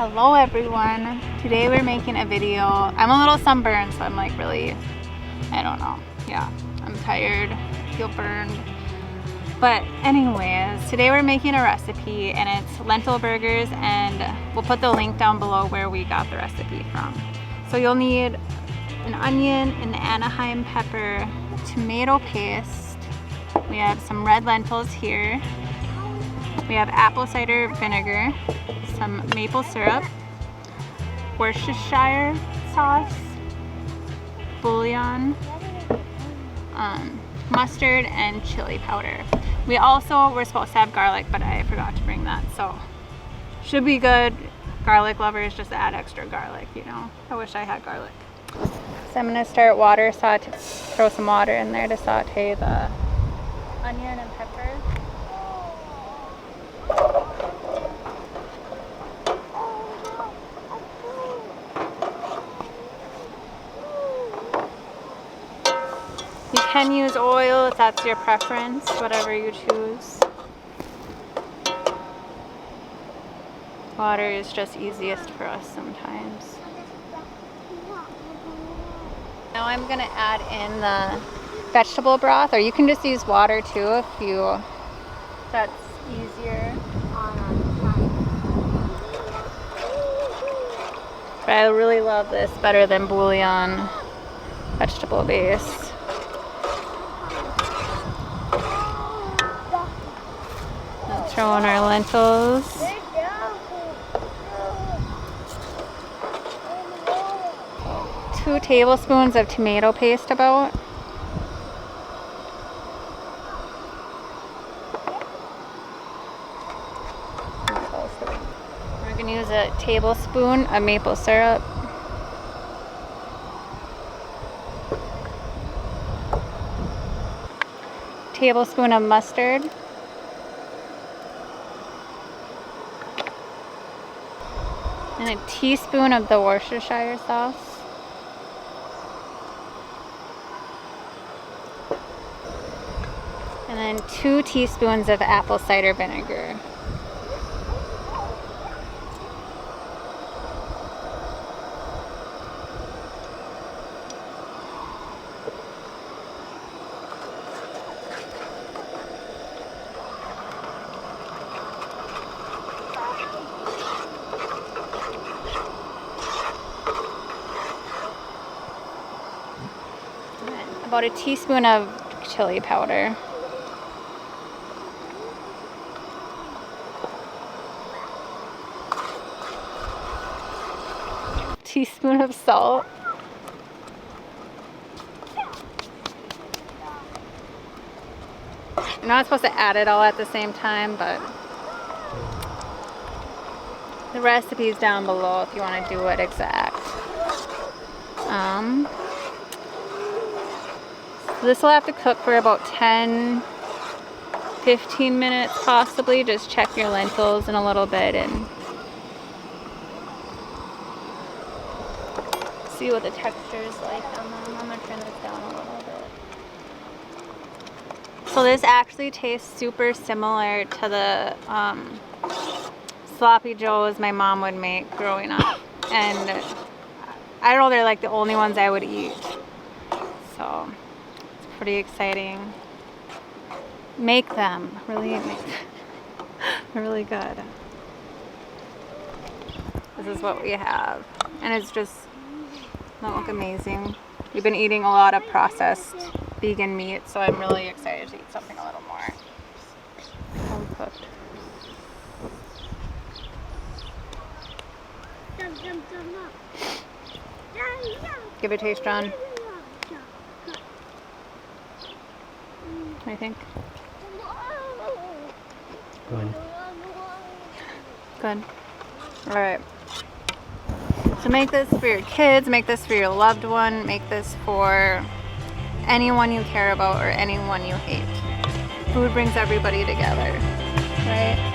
Hello everyone. Today we're making a video. I'm a little sunburned, so I'm like really, I don't know. Yeah, I'm tired, I feel burned. But anyways, today we're making a recipe and it's lentil burgers, and we'll put the link down below where we got the recipe from. So you'll need an onion, an Anaheim pepper, tomato paste. We have some red lentils here. We have apple cider vinegar, some maple syrup, Worcestershire sauce, bouillon, mustard, and chili powder. We also were supposed to have garlic, but I forgot to bring that, so should be good. Garlic lovers, just add extra garlic, you know. I wish I had garlic. So I'm gonna start throw some water in there to saute the onion and pepper. You can use oil if that's your preference, whatever you choose. Water is just easiest for us sometimes. Now I'm gonna add in the vegetable broth, or you can just use water too if that's easier. But I really love this better than bouillon, vegetable base. Throw in our lentils. 2 tablespoons of tomato paste about. We're gonna use a tablespoon of maple syrup. Tablespoon of mustard. And a teaspoon of the Worcestershire sauce. And then 2 teaspoons of apple cider vinegar. About a teaspoon of chili powder. Teaspoon of salt. You're not supposed to add it all at the same time, but the recipe is down below if you want to do it exact. This will have to cook for about 10-15 minutes possibly. Just check your lentils in a little bit and see what the texture is like on them. I'm gonna turn this down a little bit. So this actually tastes super similar to the sloppy joes my mom would make growing up, and I don't know, they're like the only ones I would eat, so it's pretty exciting. Make them, really make them. They're really good. This is what we have, and it's just, they look amazing. We've been eating a lot of processed vegan meat, so I'm really excited to eat something a little more home cooked. Give it a taste, John. What do you think? Good. Good. All right. So make this for your kids, make this for your loved one, make this for anyone you care about or anyone you hate. Food brings everybody together, right?